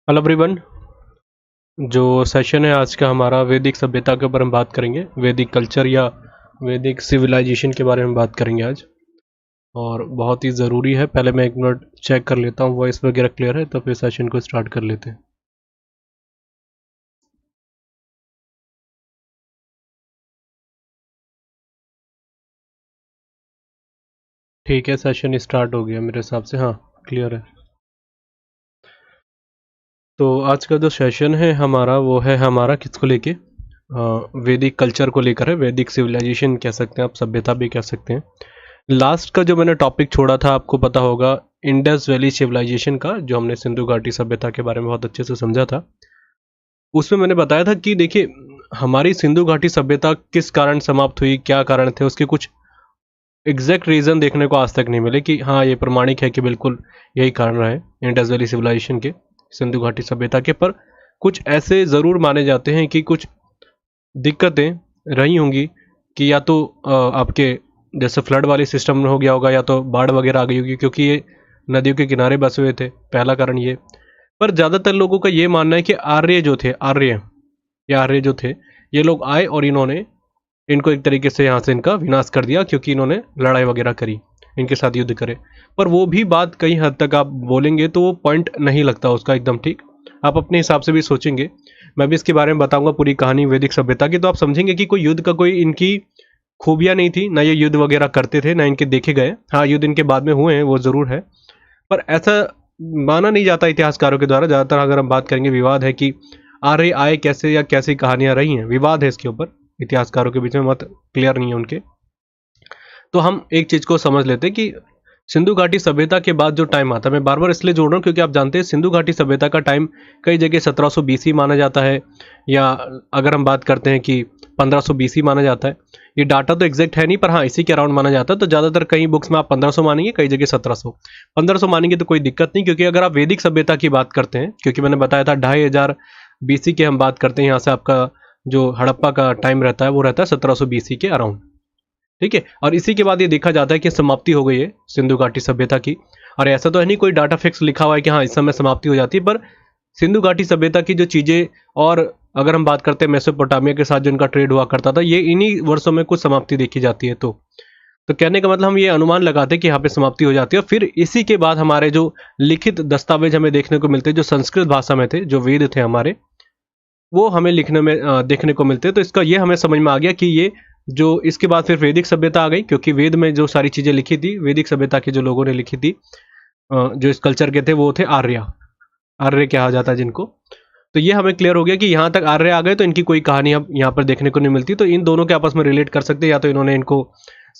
Hello everyone. जो session है आज का हमारा वैदिक सभ्यता के ऊपर हम बात करेंगे। वैदिक कल्चर या वैदिक सिविलाइजेशन के बारे में बात करेंगे आज, और बहुत ही ज़रूरी है। पहले मैं एक मिनट चेक कर लेता हूँ वॉइस वगैरह क्लियर है, तो फिर सेशन को स्टार्ट कर लेते हैं। ठीक है, सेशन स्टार्ट हो गया मेरे हिसाब से। हाँ, क्लियर है। तो आज का जो सेशन है हमारा, वो है हमारा किसको लेके, वैदिक कल्चर को लेकर है। वैदिक सिविलाइजेशन कह सकते हैं आप, सभ्यता भी कह सकते हैं। लास्ट का जो मैंने टॉपिक छोड़ा था, आपको पता होगा, इंडस वैली सिविलाइजेशन का, जो हमने सिंधु घाटी सभ्यता के बारे में बहुत अच्छे से समझा था। उसमें मैंने बताया था कि देखिए, हमारी सिंधु घाटी सभ्यता किस कारण समाप्त हुई, क्या कारण थे, उसके कुछ एग्जैक्ट रीजन देखने को आज तक नहीं मिले कि हाँ ये प्रमाणिक है कि बिल्कुल यही कारण रहा है इंडस वैली सिविलाइजेशन के, सिंधु घाटी सभ्यता के। पर कुछ ऐसे ज़रूर माने जाते हैं कि कुछ दिक्कतें रही होंगी, कि या तो आपके जैसे फ्लड वाली सिस्टम हो गया होगा, या तो बाढ़ वगैरह आ गई होगी, क्योंकि ये नदियों के किनारे बसे हुए थे, पहला कारण ये। पर ज़्यादातर लोगों का ये मानना है कि आर्य जो थे, आर्य जो थे, ये लोग आए और इन्होंने इनको एक तरीके से यहाँ से इनका विनाश कर दिया, क्योंकि इन्होंने लड़ाई वगैरह करी, इनके साथ युद्ध करे। पर वो भी बात कई हद तक आप बोलेंगे तो वो पॉइंट नहीं लगता उसका एकदम ठीक। आप अपने हिसाब से भी सोचेंगे, मैं भी इसके बारे में बताऊंगा पूरी कहानी वैदिक सभ्यता की, तो आप समझेंगे कि कोई युद्ध का कोई इनकी खूबियाँ नहीं थी ना, ये युद्ध वगैरह करते थे ना इनके देखे गए। हाँ, युद्ध इनके बाद में हुए हैं, वो ज़रूर है, पर ऐसा माना नहीं जाता इतिहासकारों के द्वारा। ज़्यादातर अगर हम बात करेंगे, विवाद है कि आर्य आए कैसे या कैसी कहानियाँ रही हैं, विवाद है इसके ऊपर, इतिहासकारों के बीच में मत क्लियर नहीं है उनके। तो हम एक चीज़ को समझ लेते हैं कि सिंधु घाटी सभ्यता के बाद जो टाइम आता है, मैं बार बार इसलिए जोड़ रहा हूँ क्योंकि आप जानते हैं सिंधु घाटी सभ्यता का टाइम कई जगह 1700 बीसी माना जाता है, या अगर हम बात करते हैं कि 1500 बीसी माना जाता है। ये डाटा तो एग्जैक्ट है नहीं, पर हाँ इसी के अराउंड माना जाता है। तो ज़्यादातर कई बुक्स में आप 1500 मानेंगे, कई जगह 1700। 1500 मानेंगे तो कोई दिक्कत नहीं, क्योंकि अगर आप वैदिक सभ्यता की बात करते हैं, क्योंकि मैंने बताया था 2500 बीसी की हम बात करते हैं, यहाँ से आपका जो हड़प्पा का टाइम रहता है वो रहता है 1700 बीसी के अराउंड। ठीक है, और इसी के बाद ये देखा जाता है कि समाप्ति हो गई है सिंधु घाटी सभ्यता की। और ऐसा तो है नहीं कोई डाटा फिक्स लिखा हुआ है कि हाँ इस समय समाप्ति हो जाती है, पर सिंधु घाटी सभ्यता की जो चीज़ें, और अगर हम बात करते हैं मेसोपोटामिया के साथ जो इनका ट्रेड हुआ करता था, ये इन्हीं वर्षों में कुछ समाप्ति देखी जाती है। तो कहने का मतलब हम ये अनुमान लगाते हैं कि यहाँ पे समाप्ति हो जाती है। फिर इसी के बाद हमारे जो लिखित दस्तावेज हमें देखने को मिलते हैं, जो संस्कृत भाषा में थे, जो वेद थे हमारे, वो हमें लिखने में देखने को मिलते हैं। तो इसका ये हमें समझ में आ गया कि ये जो इसके बाद फिर वैदिक सभ्यता आ गई, क्योंकि वेद में जो सारी चीज़ें लिखी थी, वैदिक सभ्यता के जो लोगों ने लिखी थी, जो इस कल्चर के थे, वो थे आर्य। आर्य कहा जाता है जिनको। तो ये हमें क्लियर हो गया कि यहाँ तक आर्य आ गए तो इनकी कोई कहानी अब यहाँ पर देखने को नहीं मिलती। तो इन दोनों के आपस में रिलेट कर सकते हैं, या तो इन्होंने इनको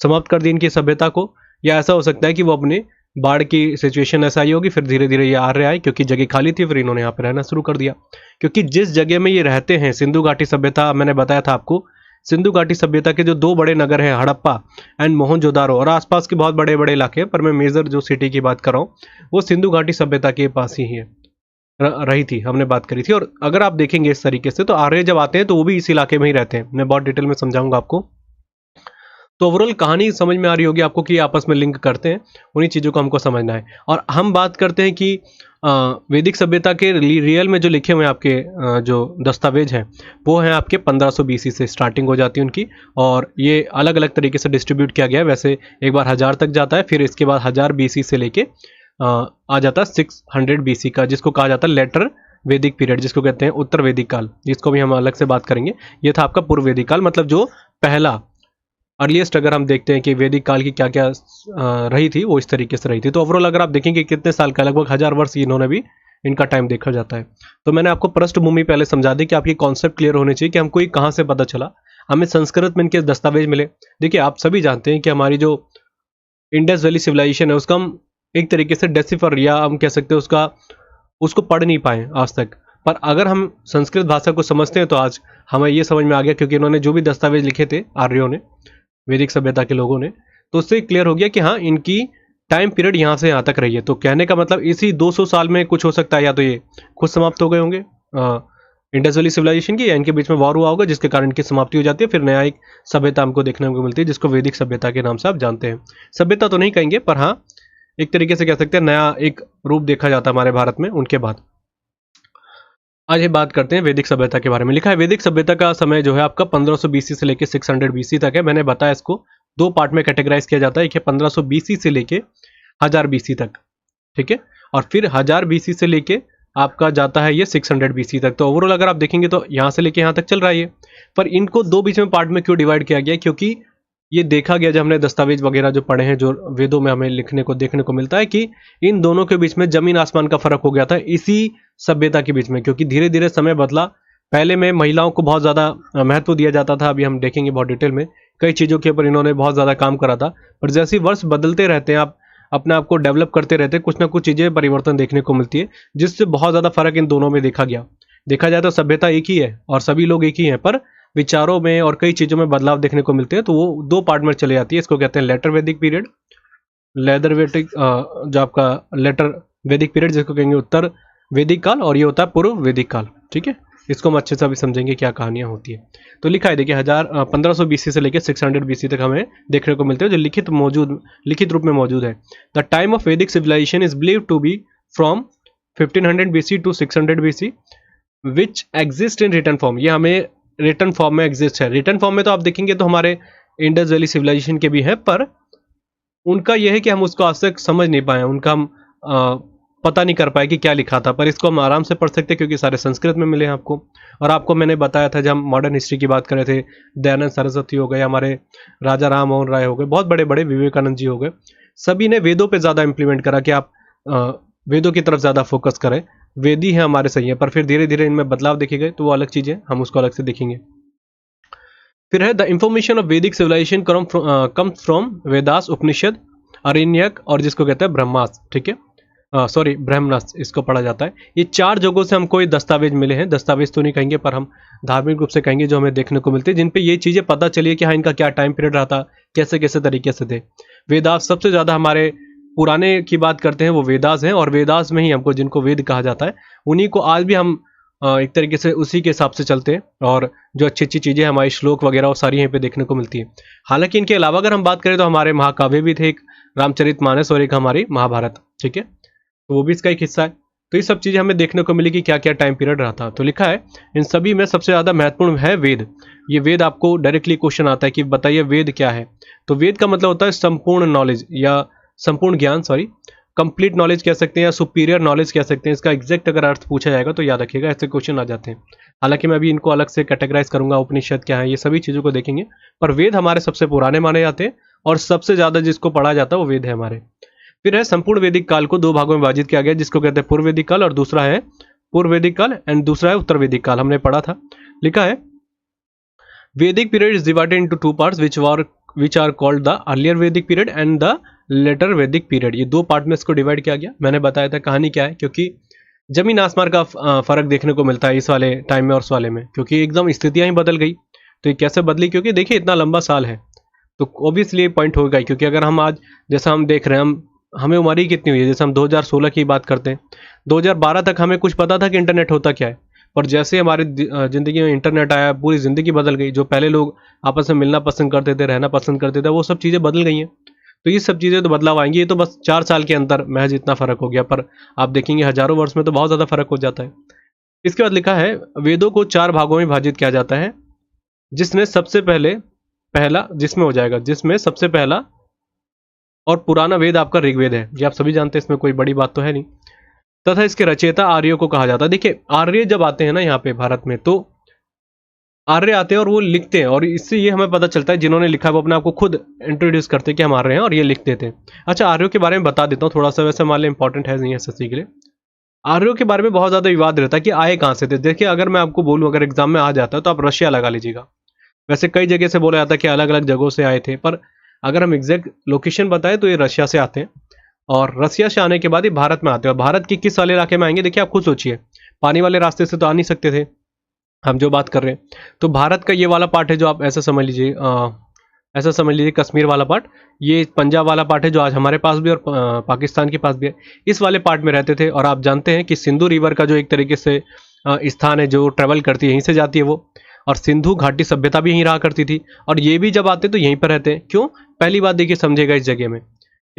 समाप्त कर दी इनकी सभ्यता को, या ऐसा हो सकता है कि वो अपने बाढ़ की सिचुएशन ऐसा आई होगी, फिर धीरे धीरे ये आर्य आए, क्योंकि जगह खाली थी, फिर इन्होंने यहाँ पर रहना शुरू कर दिया। क्योंकि जिस जगह में ये रहते हैं, सिंधु घाटी सभ्यता, मैंने बताया था आपको, सिंधु घाटी सभ्यता के जो दो बड़े नगर हैं, हड़प्पा एंड मोहनजोदारो, और आसपास के बहुत बड़े बड़े इलाके हैं, पर मैं मेजर जो सिटी की बात कर रहा हूँ वो सिंधु घाटी सभ्यता के पास ही है, रही थी, हमने बात करी थी। और अगर आप देखेंगे इस तरीके से, तो आर्य जब आते हैं तो वो भी इस इलाके में ही रहते हैं। मैं बहुत डिटेल में समझाऊंगा आपको। तो ओवरऑल कहानी समझ में आ रही होगी आपको कि ये आपस में लिंक करते हैं, उन्हीं चीज़ों को हमको समझना है। और हम बात करते हैं कि वैदिक सभ्यता के रियल में जो लिखे हुए हैं आपके जो दस्तावेज हैं, वो हैं आपके 1500 बीसी से स्टार्टिंग हो जाती है उनकी, और ये अलग अलग तरीके से डिस्ट्रीब्यूट किया गया है। वैसे एक बार 1000 तक जाता है, फिर इसके बाद 1000 बीसी से लेके आ जाता है 600 बीसी का, जिसको कहा जाता है लेटर वैदिक पीरियड, जिसको कहते हैं उत्तर वैदिक काल, जिसको भी हम अलग से बात करेंगे। ये था आपका पूर्व वैदिक काल, मतलब जो पहला अर्लीस्ट अगर हम देखते हैं कि वैदिक काल की क्या क्या रही थी, वो इस तरीके से रही थी। तो ओवरऑल अगर आप देखेंगे कितने साल का, लगभग 1000 वर्ष इन्होंने भी इनका टाइम देखा जाता है। तो मैंने आपको पृष्ठभूमि पहले समझा दी कि आपकी कॉन्सेप्ट क्लियर होने चाहिए कि हमको ये कहाँ से पता चला। हमें संस्कृत में इनके दस्तावेज मिले। देखिए, आप सभी जानते हैं कि हमारी जो इंडस वैली सिविलाइजेशन है, उसका हम एक तरीके से डेसिफर, या हम कह सकते हैं उसको पढ़ नहीं पाए आज तक। पर अगर हम संस्कृत भाषा को समझते हैं तो आज हमें ये समझ में आ गया, क्योंकि इन्होंने जो भी दस्तावेज लिखे थे आर्यों ने, वैदिक सभ्यता के लोगों ने, तो उससे क्लियर हो गया कि हाँ इनकी टाइम पीरियड यहाँ से यहाँ तक रही है। तो कहने का मतलब इसी 200 साल में कुछ हो सकता है, या तो ये खुद समाप्त हो गए होंगे इंडस वैली सिविलाइजेशन की, या इनके बीच में वॉर हुआ होगा जिसके कारण इनकी समाप्ति हो जाती है। फिर नया एक सभ्यता हमको देखने को मिलती है, जिसको वैदिक सभ्यता के नाम से आप जानते हैं। सभ्यता तो नहीं कहेंगे, पर हाँ एक तरीके से कह सकते हैं नया एक रूप देखा जाता है हमारे भारत में उनके बाद। आज ये बात करते हैं वैदिक सभ्यता के बारे में। लिखा है वैदिक सभ्यता का समय जो है आपका 1500 बीसी से लेके 600 बीसी तक है। मैंने बताया इसको दो पार्ट में कैटेगराइज किया जाता है, एक है 1500 बीसी से लेके 1000 बीसी तक, ठीक है, और फिर 1000 बीसी से लेके आपका जाता है ये 600 बीसी तक। तो ओवरऑल अगर आप देखेंगे तो यहाँ से लेके यहाँ तक चल रहा है ये। पर इनको दो बीच में पार्ट में क्यों डिवाइड किया गया? क्योंकि ये देखा गया जब हमने दस्तावेज वगैरह जो पढ़े हैं, जो वेदों में हमें लिखने को देखने को मिलता है कि इन दोनों के बीच में जमीन आसमान का फर्क हो गया था इसी सभ्यता के बीच में। क्योंकि धीरे धीरे समय बदला, पहले में महिलाओं को बहुत ज़्यादा महत्व दिया जाता था, अभी हम देखेंगे बहुत डिटेल में, कई चीज़ों के ऊपर इन्होंने बहुत ज़्यादा काम करा था। पर जैसे ही वर्ष बदलते रहते हैं, आप अपने आप को डेवलप करते रहते हैं, कुछ ना कुछ चीज़ें परिवर्तन देखने को मिलती है, जिससे बहुत ज़्यादा फर्क इन दोनों में देखा गया। देखा जाए तो सभ्यता एक ही है और सभी लोग एक ही हैं, पर विचारों में और कई चीज़ों में बदलाव देखने को मिलते हैं, तो वो दो पार्ट में चले जाती है। इसको कहते हैं लेटर वैदिक पीरियड, लेदर वैदिक जो आपका लेटर वैदिक पीरियड जिसको कहेंगे उत्तर वैदिक काल, और ये होता है पूर्व वैदिक काल, ठीक है। इसको हम अच्छे से अभी समझेंगे क्या कहानियां होती है। तो लिखा है देखिए 1500 बीसी से लेकर 600 बीसी तक हमें देखने को मिलते हैं, जो लिखित रूप में मौजूद है। The time of Vedic civilisation is believed to be from 1500 BC to 600 BC which exist in return form. ये हमें रिटर्न फॉर्म में एग्जिस्ट है। रिटर्न फॉर्म में तो आप देखेंगे तो हमारे इंडस वैली सिविलाइजेशन के भी हैं, पर उनका यह है कि हम उसको आज तक समझ नहीं पाए, उनका हम पता नहीं कर पाए कि क्या लिखा था। पर इसको हम आराम से पढ़ सकते हैं क्योंकि सारे संस्कृत में मिले हैं आपको। और आपको मैंने बताया था जब हम मॉडर्न हिस्ट्री की बात कर रहे थे, दयानंद सरस्वती हो गए, हमारे राजा राम मोहन राय हो गए, बहुत बड़े बड़े विवेकानंद जी हो गए, सभी ने वेदों पे ज़्यादा इंप्लीमेंट करा कि आप वेदों की तरफ ज़्यादा फोकस करें। वेदी है हमारे सही है, पर फिर धीरे धीरे इनमें बदलाव देखे गए, तो वो अलग चीज़ है, हम उसको अलग से देखेंगे। फिर है the information of Vedic civilisation comes from Vedas, उपनिषद, अरण्यक और जिसको कहते हैं ब्रह्मास, ठीक है, सॉरी ब्रह्मनास इसको पढ़ा जाता है। ये चार जगहों से हमको ये दस्तावेज मिले हैं, दस्तावेज तो नहीं कहेंगे पर हम धार्मिक रूप से कहेंगे, जो हमें देखने को मिलते हैं, जिन पे ये चीज़ें पता चली है कि हाँ इनका क्या टाइम पीरियड रहा था, कैसे कैसे तरीके से थे। वेदास सबसे ज़्यादा हमारे पुराने की बात करते हैं वो वेदास हैं, और वेदास में ही हमको जिनको वेद कहा जाता है उन्हीं को आज भी हम एक तरीके से उसी के हिसाब से चलते हैं, और जो अच्छी अच्छी चीज़ें हमारी श्लोक वगैरह वो सारी यहीं पे देखने को मिलती है। हालांकि इनके अलावा अगर हम बात करें तो हमारे महाकाव्य भी थे, एक रामचरितमानस और एक हमारी महाभारत, ठीक है, तो वो भी इसका एक हिस्सा है। तो ये सब चीज़ें हमें देखने को मिली कि क्या क्या टाइम पीरियड रहा था। तो लिखा है इन सभी में सबसे ज़्यादा महत्वपूर्ण है वेद। ये वेद आपको डायरेक्टली क्वेश्चन आता है कि बताइए वेद क्या है। तो वेद का मतलब होता है संपूर्ण नॉलेज या संपूर्ण ज्ञान, सॉरी कंप्लीट नॉलेज कह सकते हैं या सुपीरियर नॉलेज कह सकते हैं। इसका एग्जैक्ट अगर अर्थ पूछा जाएगा तो याद रखिएगा, ऐसे क्वेश्चन आ जाते हैं। हालांकि मैं अभी इनको अलग से कैटेगराइज करूंगा, उपनिषद क्या है, ये सभी चीज़ों को देखेंगे, पर वेद हमारे सबसे पुराने माने जाते हैं और सबसे ज़्यादा जिसको पढ़ा जाता है वो वेद है हमारे। फिर है संपूर्ण वैदिक काल को दो भागों में विभाजित किया गया, जिसको कहते हैं पूर्व वैदिक काल और दूसरा है पूर्व वैदिक काल एंड दूसरा है उत्तर वैदिक काल, हमने पढ़ा था। लिखा है Vedic period is divided into two parts which are called the earlier Vedic period and the later Vedic period. ये दो पार्ट में इसको डिवाइड किया गया। मैंने बताया था कहानी क्या है, क्योंकि जमीन आसमान का फर्क देखने को मिलता है इस वाले टाइम में और उस वाले में, क्योंकि एकदम स्थितियां ही बदल गई। तो ये कैसे बदली? क्योंकि देखिए इतना लंबा साल है तो ऑब्वियसली ये पॉइंट होगा, क्योंकि अगर हम आज जैसा हम देख रहे हैं, हमें उम्र ही कितनी हुई है, जैसे हम 2016 की बात करते हैं, 2012 तक हमें कुछ पता था कि इंटरनेट होता क्या है, पर जैसे हमारी ज़िंदगी में इंटरनेट आया पूरी ज़िंदगी बदल गई। जो पहले लोग आपस में मिलना पसंद करते थे, रहना पसंद करते थे, वो सब चीज़ें बदल गई हैं। तो ये सब चीज़ें तो बदलाव आएंगी। ये तो बस 4 साल के अंदर महज इतना फ़र्क हो गया, पर आप देखेंगे हज़ारों वर्ष में तो बहुत ज़्यादा फ़र्क हो जाता है। इसके बाद लिखा है वेदों को 4 भागों में विभाजित किया जाता है, जिसमें सबसे पहला जिसमें हो जाएगा, जिसमें सबसे पहला और पुराना वेद आपका ऋग्वेद है। ये आप सभी जानते हैं, इसमें कोई बड़ी बात तो है नहीं। तथा इसके रचयिता आर्यों को कहा जाता है। देखिए आर्य जब आते हैं ना यहाँ पे भारत में, तो आर्य आते हैं और वो लिखते हैं, और इससे ये हमें पता चलता है जिन्होंने लिखा है वो अपने आप को खुद इंट्रोड्यूस करते हैं कि हम आर्य हैं, और ये लिख देते हैं। अच्छा आर्यों के बारे में बता देता हूँ थोड़ा सा, वैसे मान लें इंपॉर्टेंट है नहीं एसएससी के लिए। आर्यों के बारे में बहुत ज़्यादा विवाद रहता है कि आए कहाँ से थे। देखिए अगर मैं आपको बोलूँ, अगर एग्जाम में आ जाता है तो आप रशिया लगा लीजिएगा। वैसे कई जगह से बोला जाता है कि अलग अलग जगहों से आए थे, पर अगर हम एग्जैक्ट लोकेशन बताएं तो ये रशिया से आते हैं, और रशिया से आने के बाद ये भारत में आते हैं। और भारत के किस वाले इलाके में आएंगे? देखिए आप खुद सोचिए, पानी वाले रास्ते से तो आ नहीं सकते थे हम जो बात कर रहे हैं। तो भारत का ये वाला पार्ट है जो आप ऐसा समझ लीजिए, कश्मीर वाला पार्ट, ये पंजाब वाला पार्ट है जो आज हमारे पास भी और पाकिस्तान के पास भी है। इस वाले पार्ट में रहते थे। और आप जानते हैं कि सिंधु रिवर का जो एक तरीके से स्थान है जो ट्रेवल करती है, यहीं से जाती है वो, और सिंधु घाटी सभ्यता भी यहीं रहा करती थी। और ये भी जब आते तो यहीं पर रहते हैं। क्यों? पहली बात देखिए समझेगा इस जगह में,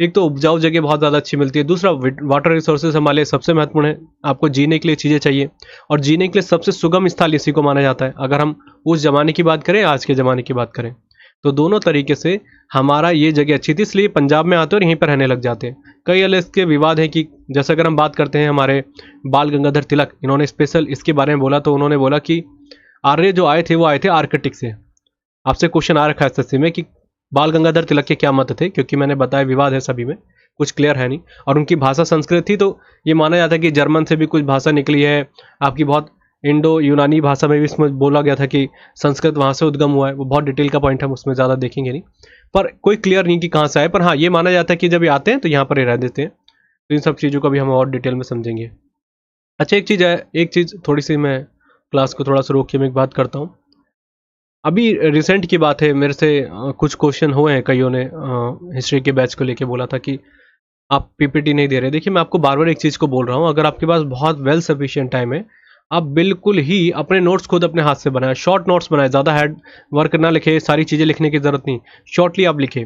एक तो उपजाऊ जगह बहुत ज़्यादा अच्छी मिलती है, दूसरा वाटर रिसोर्सेज हमारे लिए सबसे महत्वपूर्ण है। आपको जीने के लिए चीज़ें चाहिए, और जीने के लिए सबसे सुगम स्थल इसी को माना जाता है। अगर हम उस ज़माने की बात करें, आज के ज़माने की बात करें, तो दोनों तरीके से हमारा ये जगह अच्छी थी, इसलिए पंजाब में आते और यहीं पर रहने लग जाते हैं। कई अलग इसके विवाद हैं कि जैसे अगर हम बात करते हैं हमारे बाल गंगाधर तिलक, इन्होंने स्पेशल इसके बारे में बोला, तो उन्होंने बोला कि आर्य जो आए थे वो आए थे आर्किटिक से। आपसे क्वेश्चन आ रखा है एसएससी में कि बाल गंगाधर तिलक के क्या मत थे, क्योंकि मैंने बताया विवाद है सभी में, कुछ क्लियर है नहीं। और उनकी भाषा संस्कृत थी, तो ये माना जाता है कि जर्मन से भी कुछ भाषा निकली है। आपकी बहुत इंडो यूनानी भाषा में भी इसमें बोला गया था कि संस्कृत वहाँ से उद्गम हुआ है। वो बहुत डिटेल का पॉइंट, हम उसमें ज़्यादा देखेंगे नहीं, पर कोई क्लियर नहीं कि कहाँ से आए। पर हाँ, ये माना जाता है कि जब ये आते हैं तो यहाँ पर ही रह देते हैं। तो इन सब चीज़ों को भी हम और डिटेल में समझेंगे। अच्छा, एक चीज़ है, एक चीज़ थोड़ी सी मैं क्लास को थोड़ा सा रोक के मैं एक बात करता हूँ। अभी रिसेंट की बात है, मेरे से कुछ क्वेश्चन हुए हैं, कईयों ने हिस्ट्री के बैच को लेके बोला था कि आप पीपीटी नहीं दे रहे। देखिए, मैं आपको बार बार एक चीज़ को बोल रहा हूँ, अगर आपके पास बहुत वेल सफिशिएंट टाइम है, आप बिल्कुल ही अपने नोट्स खुद अपने हाथ से बनाएं, शॉर्ट नोट्स बनाएं, ज़्यादा हेड वर्क ना लिखे, सारी चीज़ें लिखने की ज़रूरत नहीं, शॉर्टली आप लिखें।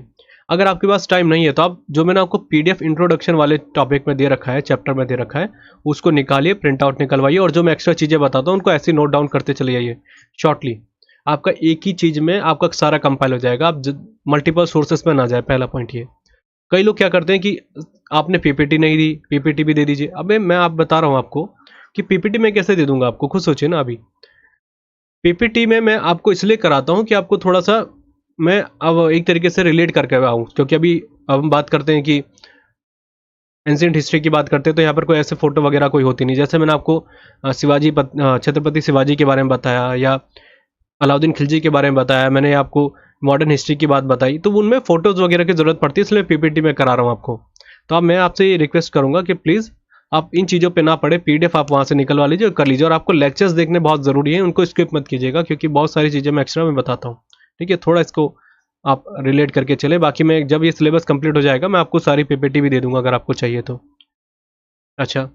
अगर आपके पास टाइम नहीं है तो आप जो मैंने आपको पीडीएफ इंट्रोडक्शन वाले टॉपिक में दे रखा है, चैप्टर में दे रखा है, उसको निकालिए, प्रिंट आउट निकलवाइए, और जो मैं एक्स्ट्रा चीज़ें बताता हूँ उनको ऐसे नोट डाउन करते चले जाइए शॉर्टली। आपका एक ही चीज़ में आपका सारा कंपाइल हो जाएगा, आप मल्टीपल सोर्सेस में ना जाए। पहला पॉइंट ये। कई लोग क्या करते हैं कि आपने पीपीटी नहीं दी, पीपीटी भी दे दीजिए। अबे मैं आप बता रहा हूँ आपको कि पीपीटी में कैसे दे दूंगा आपको, खुद सोचिए ना। अभी पीपीटी में मैं आपको इसलिए कराता हूँ कि आपको थोड़ा सा मैं अब एक तरीके से रिलेट करके आऊँ, क्योंकि अभी अब हम बात करते हैं कि एंशिएंट हिस्ट्री की बात करते हैं, तो यहाँ पर कोई ऐसे फोटो वगैरह कोई होती नहीं। जैसे मैंने आपको छत्रपति शिवाजी के बारे में बताया, या अलाउद्दीन खिलजी के बारे में बताया, मैंने आपको मॉडर्न हिस्ट्री की बात बताई, तो उनमें फोटोज़ वगैरह की ज़रूरत पड़ती है, इसलिए पीपीटी में करा रहा हूँ आपको। तो अब मैं आपसे ये रिक्वेस्ट करूँगा कि प्लीज़ आप इन चीज़ों पे ना पड़े, पीडीएफ आप वहाँ से निकलवा लीजिए और कर लीजिए। और आपको लेक्चर्स देखने बहुत ज़रूरी है, उनको स्किप मत कीजिएगा, क्योंकि बहुत सारी चीज़ें मैं एक्स्ट्रा में बताता हूँ। ठीक है, थोड़ा इसको आप रिलेट करके चले। बाकी मैं जब ये सिलेबस कंप्लीट हो जाएगा, मैं आपको सारी पीपीटी भी दे दूँगा अगर आपको चाहिए तो। अच्छा,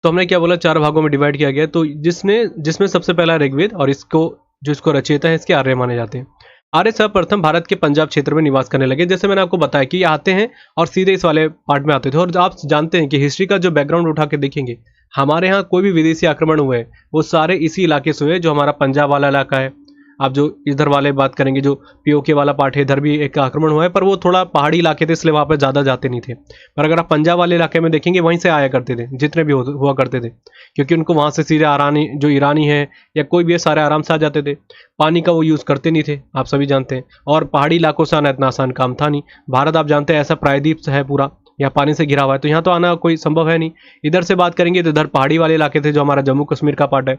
तो हमने क्या बोला, 4 भागों में डिवाइड किया गया। तो जिसमें सबसे पहला ऋग्वेद, और इसको जो इसको रचयिता है इसके आर्य माने जाते हैं। आर्य सर्वप्रथम भारत के पंजाब क्षेत्र में निवास करने लगे। जैसे मैंने आपको बताया कि ये आते हैं और सीधे इस वाले पार्ट में आते थे। और आप जानते हैं कि हिस्ट्री का जो बैकग्राउंड उठा के देखेंगे, हमारे यहाँ कोई भी विदेशी आक्रमण हुए वो सारे इसी इलाके से हुए, जो हमारा पंजाब वाला इलाका है। आप जो इधर वाले बात करेंगे, जो पीओके वाला पार्ट है, इधर भी एक आक्रमण हुआ है, पर वो थोड़ा पहाड़ी इलाके थे, इसलिए वहाँ पर ज़्यादा जाते नहीं थे। पर अगर आप पंजाब वाले इलाके में देखेंगे, वहीं से आया करते थे जितने भी हुआ करते थे, क्योंकि उनको वहाँ से सीधे आरानी जो ईरानी है या कोई भी है, सारे आराम से आ जाते थे। पानी का वो यूज़ करते नहीं थे, आप सभी जानते हैं। और पहाड़ी इलाकों से आना इतना आसान काम था नहीं। भारत आप जानते हैं ऐसा प्रायद्वीप है पूरा, यहाँ पानी से घिरा हुआ है, तो यहाँ तो आना कोई संभव है नहीं। इधर से बात करेंगे तो इधर पहाड़ी वाले इलाके थे, जो हमारा जम्मू कश्मीर का पार्ट है।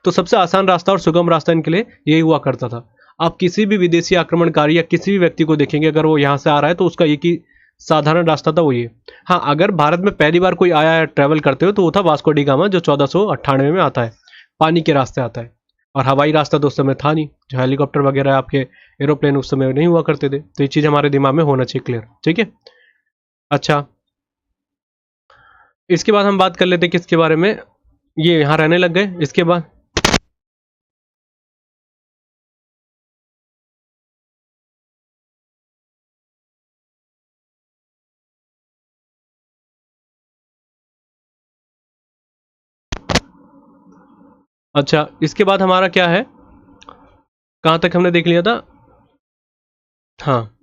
तो सबसे आसान रास्ता और सुगम रास्ता इनके लिए यही हुआ करता था। आप किसी भी विदेशी आक्रमणकारी या किसी भी व्यक्ति को देखेंगे, अगर वो यहाँ से आ रहा है तो उसका एक ही साधारण रास्ता था, वो ये। हाँ, अगर भारत में पहली बार कोई आया है ट्रैवल करते हुए, तो वो था वास्को डी गामा, जो 1498 में आता है, पानी के रास्ते आता है। और हवाई रास्ता तो उस समय था नहीं, जो हेलीकॉप्टर वगैरह आपके एरोप्लेन उस समय नहीं हुआ करते थे। तो ये चीज़ हमारे दिमाग में होना चाहिए क्लियर, ठीक है। अच्छा, इसके बाद हम बात कर लेते हैं किसके बारे में, ये यहाँ रहने लग गए। इसके बाद अच्छा, इसके बाद हमारा क्या है, कहाँ तक हमने देख लिया था। हाँ,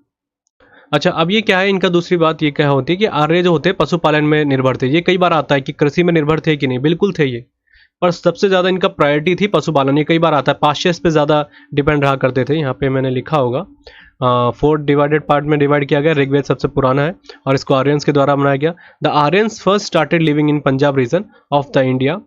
अच्छा, अब ये क्या है, इनका दूसरी बात ये क्या होती है कि आर्य जो होते हैं पशुपालन में निर्भर थे। ये कई बार आता है कि कृषि में निर्भर थे कि नहीं, बिल्कुल थे ये, पर सबसे ज़्यादा इनका प्रायोरिटी थी पशुपालन। ये कई बार आता है, पाश्चर्स पे ज़्यादा डिपेंड रहा करते थे। यहाँ पे मैंने लिखा होगा 4 डिवाइडेड पार्ट में डिवाइड किया गया। ऋग्वेद सबसे पुराना है और इसको आर्यंस के द्वारा बनाया गया। The Aryans first started living in Punjab region of the India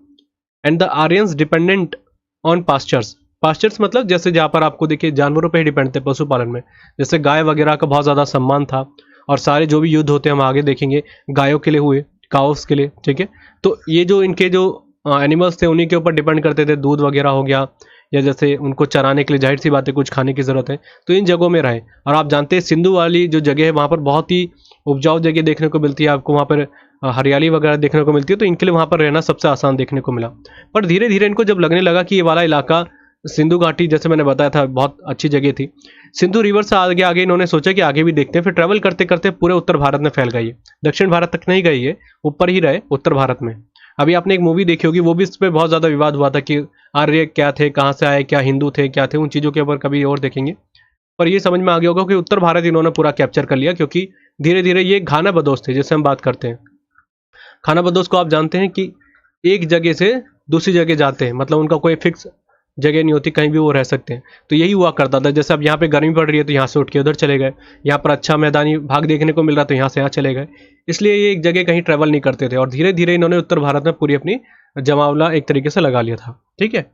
and the Aryans dependent on pastures. Pastures मतलब जैसे जहाँ पर आपको देखिए जानवरों पे ही डिपेंड थे पशुपालन में, जैसे गाय वगैरह का बहुत ज़्यादा सम्मान था। और सारे जो भी युद्ध होते हैं हम आगे देखेंगे, गायों के लिए हुए, काउस के लिए, ठीक है। तो ये जो इनके जो एनिमल्स थे उन्हीं के ऊपर डिपेंड करते थे, दूध वगैरह हो गया, या जैसे उनको चराने के लिए जाहिर सी बात है कुछ खाने की ज़रूरत है, तो इन जगहों में रहे। और आप जानते हैं सिंधु वाली जो जगह है वहाँ पर बहुत ही उपजाऊ जगह देखने को मिलती है आपको, वहाँ पर हरियाली वगैरह देखने को मिलती है, तो इनके लिए वहाँ पर रहना सबसे आसान देखने को मिला। पर धीरे धीरे इनको जब लगने लगा कि ये वाला इलाका सिंधु घाटी जैसे मैंने बताया था बहुत अच्छी जगह थी। सिंधु रिवर से आगे आगे इन्होंने सोचा कि आगे भी देखते हैं, फिर ट्रैवल करते करते पूरे उत्तर भारत में फैल गई है, दक्षिण भारत तक नहीं गई है, ऊपर ही रहे उत्तर भारत में। अभी आपने एक मूवी देखी होगी, वो भी इस पर बहुत ज़्यादा विवाद हुआ था कि आर्य क्या थे, कहाँ से आए, क्या हिंदू थे, क्या थे, उन चीज़ों के ऊपर कभी और देखेंगे। पर ये समझ में आ गया होगा कि उत्तर भारत इन्होंने पूरा कैप्चर कर लिया, क्योंकि धीरे धीरे ये खाना बदोश थे जिससे हम बात करते हैं। खाना बदोश को आप जानते हैं कि एक जगह से दूसरी जगह जाते हैं, मतलब उनका कोई फिक्स जगह नहीं होती, कहीं भी वो रह सकते हैं। तो यही हुआ करता था, जैसे अब यहाँ पे गर्मी पड़ रही है तो यहाँ से उठ के उधर चले गए, यहाँ पर अच्छा मैदानी भाग देखने को मिल रहा तो यहाँ से यहाँ चले गए। इसलिए ये एक जगह कहीं ट्रैवल नहीं करते थे, और धीरे धीरे इन्होंने उत्तर भारत में पूरी अपनी जमावला एक तरीके से लगा लिया था। ठीक है,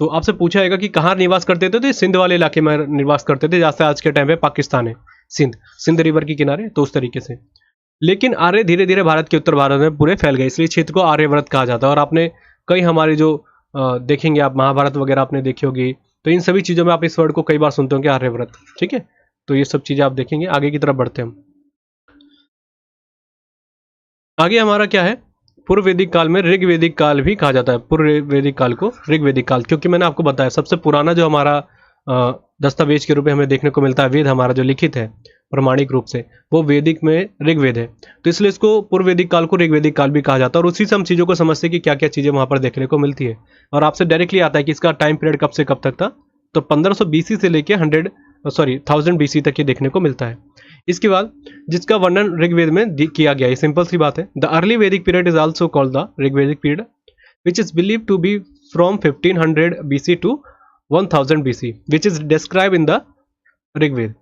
तो आपसे पूछा जाएगा कि कहाँ निवास करते थे, तो ये सिंध वाले इलाके में निवास करते थे, जहाँ से आज के टाइम पे पाकिस्तान है, सिंध, सिंध रिवर के किनारे, तो उस तरीके से। लेकिन आर्य धीरे धीरे भारत के उत्तर भारत में पूरे फैल गए, इसलिए क्षेत्र को आर्यव्रत कहा जाता है। और आपने कई हमारे जो देखेंगे आप, महाभारत वगैरह आपने देखी होगी, तो इन सभी चीज़ों में आप इस वर्ड को कई बार सुनते होंगे, आर्यव्रत। ठीक है, तो ये सब चीज़ें आप देखेंगे। आगे की तरफ बढ़ते हैं हम। आगे हमारा क्या है, पूर्व वैदिक काल में ऋग्वैदिक काल भी कहा जाता है। पूर्व वैदिक काल को ऋग्वैदिक काल, क्योंकि मैंने आपको बताया सबसे पुराना जो हमारा दस्तावेज के रूप में हमें देखने को मिलता है, वेद हमारा जो लिखित है प्रमाणिक रूप से, वो वैदिक में ऋग्वेद है। तो इसलिए इसको पूर्व वैदिक काल को ऋग्वैदिक काल भी कहा जाता है, और उसी से हम चीज़ों को समझते हैं कि क्या क्या चीज़ें वहाँ पर देखने को मिलती है। और आपसे डायरेक्टली आता है कि इसका टाइम पीरियड कब से कब तक था, तो 1500 BC से लेके 1000 BC तक ये देखने को मिलता है। इसके बाद जिसका वर्णन ऋग्वेद में किया गया है, सिंपल सी बात है। The early Vedic period is also called the Rigvedic period, which is believed to be from 1500 BC to 1000 BC, which is described in the Rigved.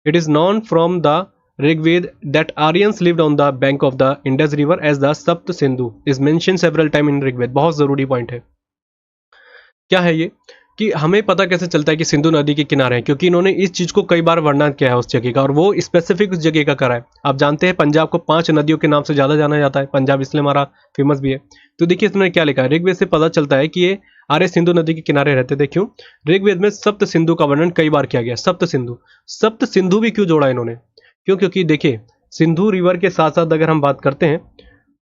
It is known from the Rigved that Aryans lived on the bank of the Indus River as the Sapt Sindhu is mentioned several times in Rigved. बहुत जरूरी point है। क्या है ये कि हमें पता कैसे चलता है कि सिंधु नदी के किनारे हैं, क्योंकि इन्होंने इस चीज़ को कई बार वर्णन किया है उस जगह का, और वो स्पेसिफिक उस जगह का करा है। आप जानते हैं पंजाब को 5 नदियों के नाम से ज़्यादा जाना जाता है, पंजाब इसलिए हमारा फेमस भी है। तो देखिए इसमें क्या लिखा है, ऋग्वेद से पता चलता है कि ये आर्य सिंधु नदी के किनारे रहते थे। क्यों? ऋग्वेद में सप्त सिंधु का वर्णन कई बार किया गया। सप्त सिंधु, सप्त सिंधु भी क्यों जोड़ा इन्होंने? क्यों? क्योंकि देखिए सिंधु रिवर के साथ साथ अगर हम बात करते हैं,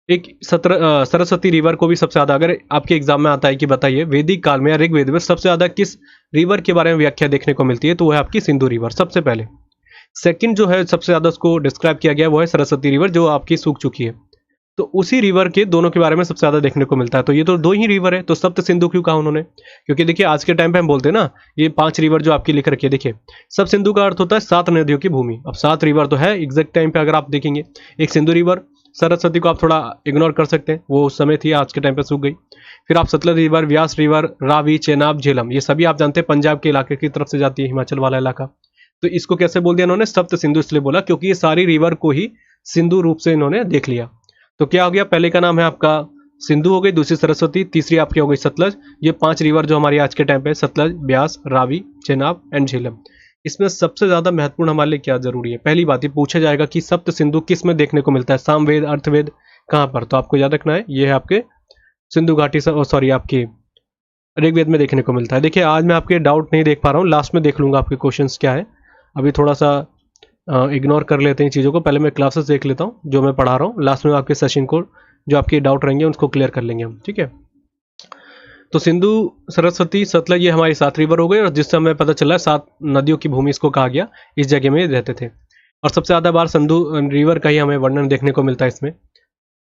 एक सरस्वती रिवर को भी सबसे ज़्यादा, अगर आपके एग्जाम में आता है कि बताइए वैदिक काल में या ऋग्वेद में सबसे ज़्यादा किस रिवर के बारे में व्याख्या देखने को मिलती है, तो वो है आपकी सिंधु रिवर सबसे पहले। सेकंड जो है सबसे ज़्यादा उसको डिस्क्राइब किया गया वो है सरस्वती रिवर, जो आपकी सूख चुकी है। तो उसी रिवर के दोनों के बारे में सबसे ज़्यादा देखने को मिलता है। तो ये तो 2 ही रिवर है, तो सप्त सिंधु क्यों कहा उन्होंने? क्योंकि देखिए आज के टाइम पे हम बोलते हैं ना, ये 5 रिवर जो आपकी लिख रखी है, देखिए सब सिंधु का अर्थ होता है 7 नदियों की भूमि। अब 7 रिवर तो है एग्जैक्ट टाइम पे, अगर आप देखेंगे एक सिंधु रिवर, सरस्वती को आप थोड़ा इग्नोर कर सकते हैं, वो उस समय थी, आज के टाइम पे सूख गई। फिर आप सतलज रिवर, व्यास रिवर, रावी, चेनाब, झेलम, ये सभी आप जानते हैं पंजाब के इलाके की तरफ से जाती है, हिमाचल वाला इलाका। तो इसको कैसे बोल दिया इन्होंने? सप्त सिंधु इसलिए बोला क्योंकि ये सारी रिवर को ही सिंधु रूप से इन्होंने देख लिया। तो क्या हो गया, पहले का नाम है आपका सिंधु हो गई, दूसरी सरस्वती, तीसरी आपकी हो गई सतलज। ये 5 रिवर जो हमारी आज के टाइम पे, सतलज, ब्यास, रावी, चेनाब एंड झेलम। इसमें सबसे ज्यादा महत्वपूर्ण हमारे लिए क्या जरूरी है? पहली बात ये पूछा जाएगा कि सप्त सिंधु किस में देखने को मिलता है, सामवेद, अर्थवेद, कहाँ पर? तो आपको याद रखना है ये है आपके सिंधु घाटी, सॉरी आपकी ऋग्वेद में देखने को मिलता है। देखिए आज मैं आपके डाउट नहीं देख पा रहा हूँ, लास्ट में देख लूंगा आपके क्वेश्चंस क्या है। अभी थोड़ा सा इग्नोर कर लेते हैं चीज़ों को, पहले मैं क्लासेस देख लेता हूँ जो मैं पढ़ा रहा हूँ, लास्ट में आपके सेशन को जो आपके डाउट रहेंगे उसको क्लियर कर लेंगे हम। ठीक है, तो सिंधु, सरस्वती, सतलज ये हमारी 7 रिवर हो गई, और जिससे हमें पता चला 7 नदियों की भूमि इसको कहा गया, इस जगह में रहते थे। और सबसे ज़्यादा बार सिंधु रिवर का ही हमें वर्णन देखने को मिलता है इसमें।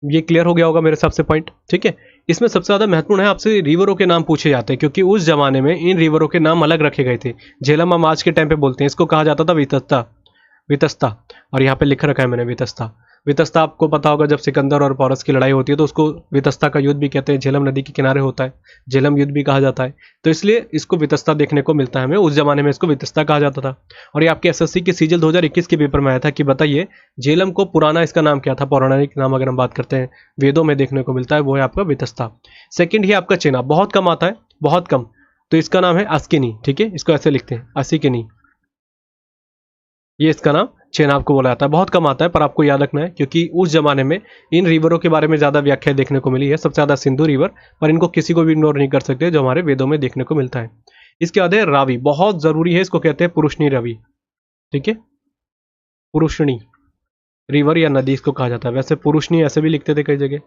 ये क्लियर हो गया होगा मेरे हिसाब से पॉइंट। ठीक है, इसमें सबसे ज़्यादा महत्वपूर्ण है आपसे रिवरों के नाम पूछे जाते हैं, क्योंकि उस जमाने में इन रिवरों के नाम अलग रखे गए थे। झेलम हम आज के टाइम पे बोलते हैं, इसको कहा जाता था वितस्ता, वितस्ता, और यहाँ पे लिख रखा है मैंने वितस्ता। वितस्ता आपको पता होगा, जब सिकंदर और पोरस की लड़ाई होती है तो उसको वितस्ता का युद्ध भी कहते हैं, झेलम नदी के किनारे होता है, झेलम युद्ध भी कहा जाता है। तो इसलिए इसको वितस्ता देखने को मिलता है हमें, उस जमाने में इसको वितस्ता कहा जाता था। और ये आपके एसएससी के सीजल 2021 के पेपर में आया था कि बताइए झेलम को पुराना इसका नाम क्या था, पौराणिक नाम अगर हम बात करते हैं वेदों में देखने को मिलता है, वो है आपका वितस्ता। सेकेंड ही आपका चेनाब, बहुत कम आता है, बहुत कम, तो इसका नाम है अस्किनी। ठीक है, इसको ऐसे लिखते हैं असिकिनी, ये इसका नाम चेनाब को बोला जाता है। बहुत कम आता है पर आपको याद रखना है, क्योंकि उस जमाने में इन रिवरों के बारे में ज़्यादा व्याख्या देखने को मिली है। सबसे ज़्यादा सिंधु रिवर, पर इनको किसी को भी इग्नोर नहीं कर सकते जो हमारे वेदों में देखने को मिलता है। इसके बाद है रावी, बहुत ज़रूरी है, इसको कहते हैं पुरुषनी रवि। ठीक है, पुरुषनी रिवर या नदी इसको कहा जाता है, वैसे पुरुषनी ऐसे भी लिखते थे कई जगह।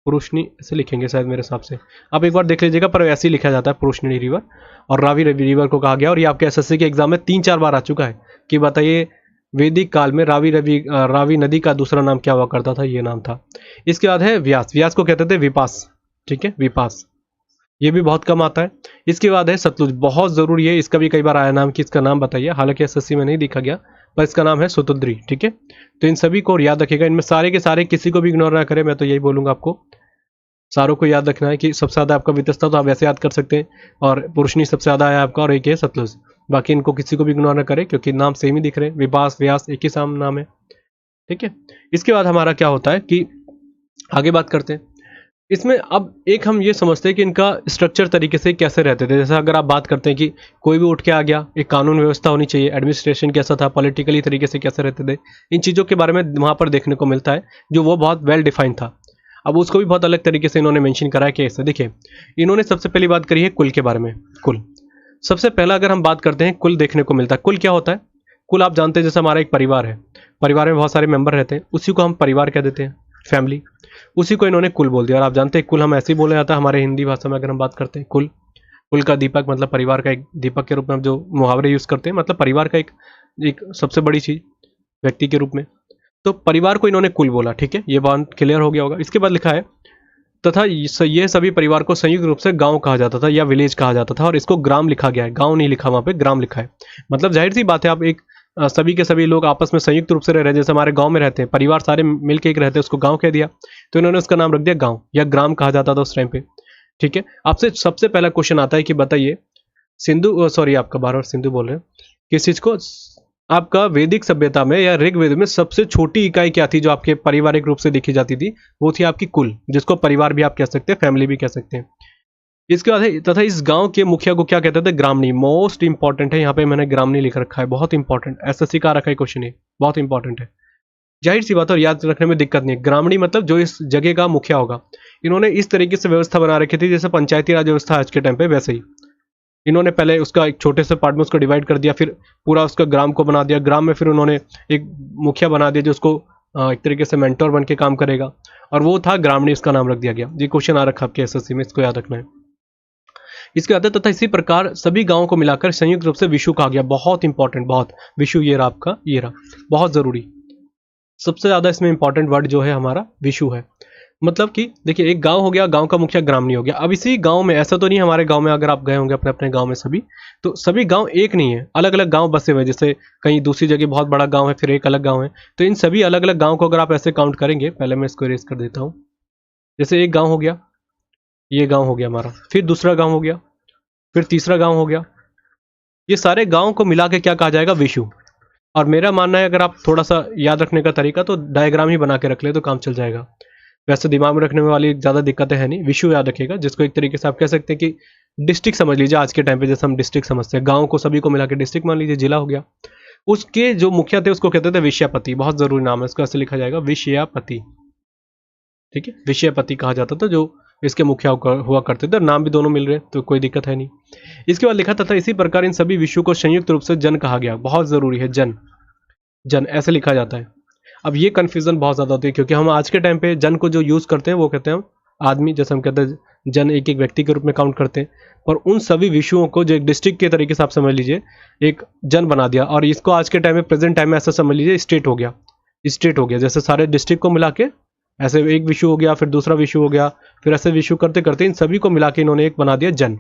पुरुषनी ऐसे लिखेंगे शायद मेरे हिसाब से, आप एक बार देख लीजिएगा, पर ऐसे ही लिखा जाता है पुरुषनी रिवर। और रावी रिवर को कहा गया, और ये आपके एसएससी के एग्जाम में 3-4 बार आ चुका है कि बताइए वैदिक काल में रावी नदी का दूसरा नाम क्या हुआ करता था, ये नाम था। इसके बाद है व्यास, व्यास को कहते थे विपास, ठीक है, विपास, ये भी बहुत कम आता है। इसके बाद है सतलुज, बहुत जरूरी है, इसका भी कई बार आया नाम कि इसका नाम बताइए, हालांकि एसएससी में नहीं दिखा गया, पर इसका नाम है सुतुद्री, ठीक है। तो इन सभी को याद रखिएगा, इनमें सारे के सारे किसी को भी इग्नोर ना करें, मैं तो यही बोलूंगा आपको, सारों को याद रखना है कि सबसे ज्यादा आपका वितस्ता तो आप वैसे याद कर सकते हैं, और पुरुषनी सबसे ज्यादा है आपका, और एक है सतलुज। बाकी इनको किसी को भी इग्नोर ना करें क्योंकि नाम सेम ही दिख रहे हैं, विपास व्यास एक ही साम नाम है, ठीक है। इसके बाद हमारा क्या होता है कि आगे बात करते हैं इसमें। अब एक हम ये समझते हैं कि इनका स्ट्रक्चर तरीके से कैसे रहते थे। जैसे अगर आप बात करते हैं कि कोई भी उठ के आ गया, एक कानून व्यवस्था होनी चाहिए, एडमिनिस्ट्रेशन कैसा था, पॉलिटिकली तरीके से कैसे रहते थे, इन चीज़ों के बारे में वहाँ पर देखने को मिलता है, जो वो बहुत वेल डिफाइंड था। अब उसको भी बहुत अलग तरीके से इन्होंने मेंशन करा है कि ऐसे देखिए, इन्होंने सबसे पहली बात करी है कुल के बारे में। कुल सबसे पहला अगर हम बात करते हैं, कुल देखने को मिलता है। कुल क्या होता है? कुल आप जानते हैं जैसे हमारा एक परिवार है, परिवार में बहुत सारे मेंबर रहते हैं, उसी को हम परिवार कह देते हैं, फैमिली, उसी को इन्होंने कुल बोल दिया। और आप जानते हैं कुल हम ऐसे ही बोला जाता है हमारे हिंदी भाषा में, अगर हम बात करते हैं कुल, कुल का दीपक मतलब परिवार का एक दीपक के रूप में हम जो मुहावरे यूज करते हैं, मतलब परिवार का एक सबसे बड़ी चीज व्यक्ति के रूप में, तो परिवार को इन्होंने कुल बोला, ठीक है, ये बात क्लियर हो गया होगा। इसके बाद लिखा है तथा ये सभी परिवार को संयुक्त रूप से गांव कहा जाता था या विलेज कहा जाता था, और इसको ग्राम लिखा गया है, गांव नहीं लिखा, वहां पे ग्राम लिखा है। मतलब जाहिर सी बात है, आप एक सभी के सभी लोग आपस में संयुक्त रूप से रह रहे हैं, जैसे हमारे गांव में रहते हैं, परिवार सारे मिलके एक रहते हैं, उसको गांव कह दिया, तो इन्होंने उसका नाम रख दिया गांव, या ग्राम कहा जाता था उस टाइम पे, ठीक है। आपसे सबसे पहला क्वेश्चन आता है कि बताइए सिंधु, सॉरी आपका बार बार सिंधु बोल रहे हैं, किस चीज को, आपका वैदिक सभ्यता में या ऋग्वेद में सबसे छोटी इकाई क्या थी जो आपके पारिवारिक रूप से देखी जाती थी? वो थी आपकी कुल, जिसको परिवार भी आप कह सकते हैं, फैमिली भी कह सकते हैं। इसके बाद है तथा इस गांव के मुखिया को क्या कहते थे? ग्रामणी। मोस्ट इंपॉर्टेंट है, यहाँ पे मैंने ग्रामणी लिख रखा है, बहुत इंपॉर्टेंट, एसएससी का रखा है क्वेश्चन, ये बहुत इंपॉर्टेंट है, जाहिर सी बात है, और याद रखने में दिक्कत नहीं है। ग्रामणी मतलब जो इस जगह का मुखिया होगा। इन्होंने इस तरीके से व्यवस्था बना रखी थी जैसे पंचायती राज व्यवस्था आज के टाइम पे, वैसे ही इन्होंने पहले उसका एक छोटे से पार्ट में उसको डिवाइड कर दिया, फिर पूरा उसका ग्राम को बना दिया, ग्राम में फिर उन्होंने एक मुखिया बना दिया जो उसको एक तरीके से मेंटोर बन के काम करेगा, और वो था ग्रामणी, इसका नाम रख दिया गया। ये क्वेश्चन आ रखा आपके एसएससी में, इसको याद रखना है। इसके बाद तथा इसी प्रकार सभी गांवों को मिलाकर संयुक्त रूप से विशु कहा गया। बहुत इंपॉर्टेंट, बहुत, विशु ये रहा आपका, ये रहा, बहुत जरूरी। सबसे ज्यादा इसमें इंपॉर्टेंट वर्ड जो है हमारा विशु है। मतलब कि देखिए, एक गांव हो गया, गांव का मुखिया ग्रामणी हो गया। अब इसी गांव में, ऐसा तो नहीं हमारे गांव में, अगर आप गए होंगे अपने अपने गांव में सभी, तो सभी गांव एक नहीं है, अलग अलग गांव बसे हुए हैं। जैसे कहीं दूसरी जगह बहुत बड़ा गांव है, फिर एक अलग गांव है, तो इन सभी अलग अलग गांव को अगर आप ऐसे काउंट करेंगे, पहले मैं इसको इरेज कर देता हूँ। जैसे एक गाँव हो गया, ये गाँव हो गया हमारा, फिर दूसरा गाँव हो गया, फिर तीसरा गाँव हो गया, ये सारे गाँव को मिला के क्या कहा जाएगा? विशु। और मेरा मानना है, अगर आप थोड़ा सा याद रखने का तरीका, तो डायग्राम ही बना के रख ले तो काम चल जाएगा। वैसे दिमाग में रखने वाली ज़्यादा दिक्कतें हैं नहीं, विशु याद रखिएगा, जिसको एक तरीके से आप कह सकते हैं कि डिस्ट्रिक्ट समझ लीजिए। आज के टाइम पे जैसे हम डिस्ट्रिक्ट समझते हैं, गाँव को सभी को मिला के डिस्ट्रिक्ट मान लीजिए, जिला हो गया। उसके जो मुखिया थे उसको कहते थे विषयापति, बहुत जरूरी नाम है, इसको ऐसे लिखा जाएगा विषयापति, ठीक है, विषयपति कहा जाता था जो इसके मुखिया हुआ करते थे। नाम भी दोनों मिल रहे, तो कोई दिक्कत है नहीं। इसके बाद लिखा था इसी प्रकार इन सभी विषयों को संयुक्त रूप से जन कहा गया। बहुत जरूरी है, जन, जन ऐसे लिखा जाता है। अब ये कंफ्यूजन बहुत ज्यादा होती है, क्योंकि हम आज के टाइम पे जन को जो यूज करते हैं वो कहते हैं आदमी, जैसे हम कहते हैं जन एक एक व्यक्ति के रूप में काउंट करते हैं, पर उन सभी विषयों को जो एक डिस्ट्रिक्ट के तरीके से आप समझ लीजिए, एक जन बना दिया, और इसको आज के टाइम में, प्रेजेंट टाइम में ऐसा समझ लीजिए स्टेट हो गया, स्टेट हो गया। जैसे सारे डिस्ट्रिक्ट को मिला के ऐसे एक विषय हो गया, फिर दूसरा विषय हो गया, फिर ऐसे विषय करते करते इन सभी को मिला के इन्होंने एक बना दिया जन,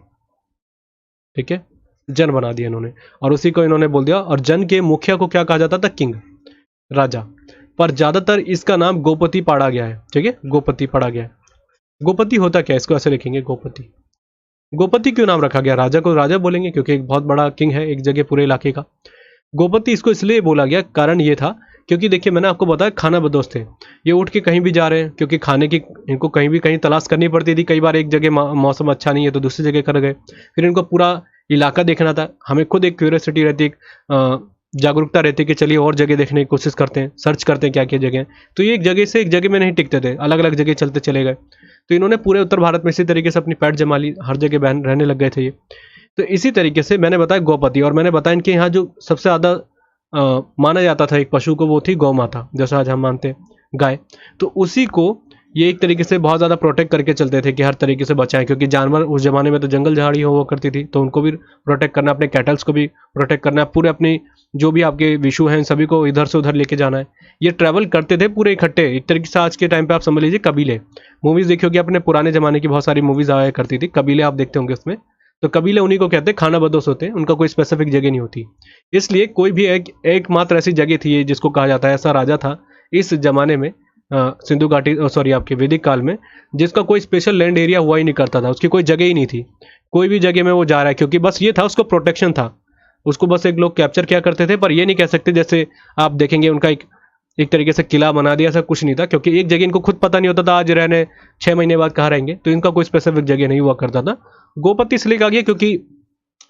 ठीक है, जन बना दिया इन्होंने, और उसी को इन्होंने बोल दिया। और जन के मुखिया को क्या कहा जाता था? किंग, राजा। पर ज्यादातर इसका नाम गोपति पढ़ा गया है, ठीक है, गोपति पढ़ा गया है। गोपति होता क्या है, इसको ऐसे लिखेंगे गोपति। गोपति क्यों नाम रखा गया? राजा को राजा बोलेंगे क्योंकि एक बहुत बड़ा किंग है एक जगह पूरे इलाके का। गोपति इसको इसलिए बोला गया, कारण ये था क्योंकि देखिए मैंने आपको बताया खाना बदोश थे, ये उठ के कहीं भी जा रहे हैं, क्योंकि खाने की इनको कहीं भी कहीं तलाश करनी पड़ती थी। कई बार एक जगह मौसम अच्छा नहीं है तो दूसरी जगह कर गए, फिर इनको पूरा इलाका देखना था। हमें खुद एक क्यूरियोसिटी रहती है, जागरूकता रहती है कि चलिए और जगह देखने की कोशिश करते हैं, सर्च करते हैं क्या क्या जगह। तो ये एक जगह से एक जगह में नहीं टिकते थे, अलग अलग जगह चलते चले गए। तो इन्होंने पूरे उत्तर भारत में इसी तरीके से अपनी पैठ जमा ली, हर जगह रहने लग गए थे ये। तो इसी तरीके से मैंने बताया गोपति, और मैंने बताया इनके यहाँ जो सबसे ज़्यादा माना जाता था एक पशु को, वो थी गौ माता, जैसा आज हम मानते हैं गाय। तो उसी को ये एक तरीके से बहुत ज़्यादा प्रोटेक्ट करके चलते थे कि हर तरीके से बचाएं, क्योंकि जानवर उस ज़माने में तो जंगल झाड़ी हुआ करती थी, तो उनको भी प्रोटेक्ट करना, अपने कैटल्स को भी प्रोटेक्ट करना, पूरे अपनी जो भी आपके विशु हैं सभी को इधर से उधर लेके जाना है। ये ट्रैवल करते थे पूरे इकट्ठे, एक तरीके से आज के टाइम पे आप समझ लीजिए कबीले। मूवीज़ देखी होगी अपने पुराने ज़माने की, बहुत सारी मूवीज़ आया करती थी, कबीले आप देखते होंगे उसमें। तो कबीले उन्हीं को कहते हैं, खाना बदोश होते हैं, उनका कोई स्पेसिफिक जगह नहीं होती। इसलिए कोई भी एकमात्र ऐसी जगह थी जिसको कहा जाता है, ऐसा राजा था इस जमाने में, सिंधु घाटी सॉरी आपके वैदिक काल में, जिसका कोई स्पेशल लैंड एरिया हुआ ही नहीं करता था, उसकी कोई जगह ही नहीं थी, कोई भी जगह में वो जा रहा है, क्योंकि बस ये था उसको प्रोटेक्शन था, उसको बस एक लोग कैप्चर किया करते थे। पर ये नहीं कह सकते जैसे आप देखेंगे उनका एक तरीके से किला बना दिया, ऐसा कुछ नहीं था, क्योंकि एक जगह इनको खुद पता नहीं होता था आज रहने 6 महीने बाद कहाँ रहेंगे, तो इनका कोई स्पेसिफिक जगह नहीं हुआ करता था। गोपति इसलिए कहा गया क्योंकि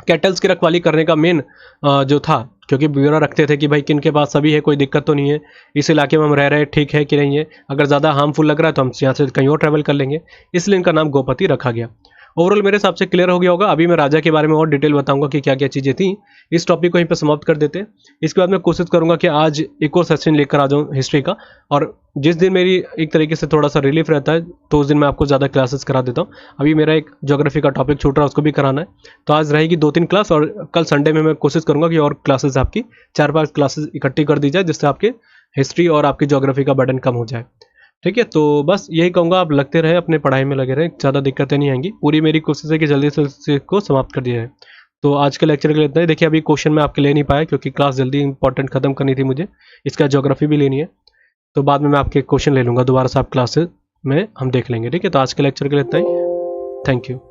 कैटल्स की रखवाली करने का मेन जो था, क्योंकि ब्यूरो रखते थे कि भाई किन के पास सभी है, कोई दिक्कत तो नहीं है, इस इलाके में हम रह रहे हैं, ठीक है कि नहीं है, अगर ज़्यादा हार्मफुल लग रहा है तो हम यहाँ से कहीं और ट्रैवल कर लेंगे, इसलिए इनका नाम गोपति रखा गया। ओवरऑल मेरे हिसाब से क्लियर हो गया होगा। अभी मैं राजा के बारे में और डिटेल बताऊंगा कि क्या क्या चीज़ें थी। इस टॉपिक को यहीं पर समाप्त कर देते हैं। इसके बाद मैं कोशिश करूंगा कि आज एक और सेशन लेकर आ जाऊँ हिस्ट्री का, और जिस दिन मेरी एक तरीके से थोड़ा सा रिलीफ रहता है तो उस दिन मैं आपको ज़्यादा क्लासेस करा देता हूँ। अभी मेरा एक ज्योग्राफी का टॉपिक छूट रहा है, उसको भी कराना है, तो आज रहेगी 2-3 क्लास, और कल संडे में मैं कोशिश करूँगा कि और क्लासेस आपकी 4-5 क्लासेस इकट्ठी कर दी जाए, जिससे आपके हिस्ट्री और आपकी ज्योग्राफी का बर्डन कम हो जाए। ठीक है, तो बस यही कहूँगा, आप लगते रहे, अपने पढ़ाई में लगे रहे, ज़्यादा दिक्कतें नहीं आएंगी। पूरी मेरी कोशिश है कि जल्दी से इसको समाप्त कर दिया जाए। तो आज के लेक्चर के लिए इतना ही। देखिए अभी क्वेश्चन मैं आपके ले नहीं पाया, क्योंकि क्लास जल्दी इंपॉर्टेंट खत्म करनी थी मुझे, इसका ज्योग्राफी भी लेनी है, तो बाद में मैं आपके क्वेश्चन ले लूँगा दोबारा से, आप क्लासेस में हम देख लेंगे। ठीक है, तो आज के लेक्चर के लिए इतना ही। Thank you.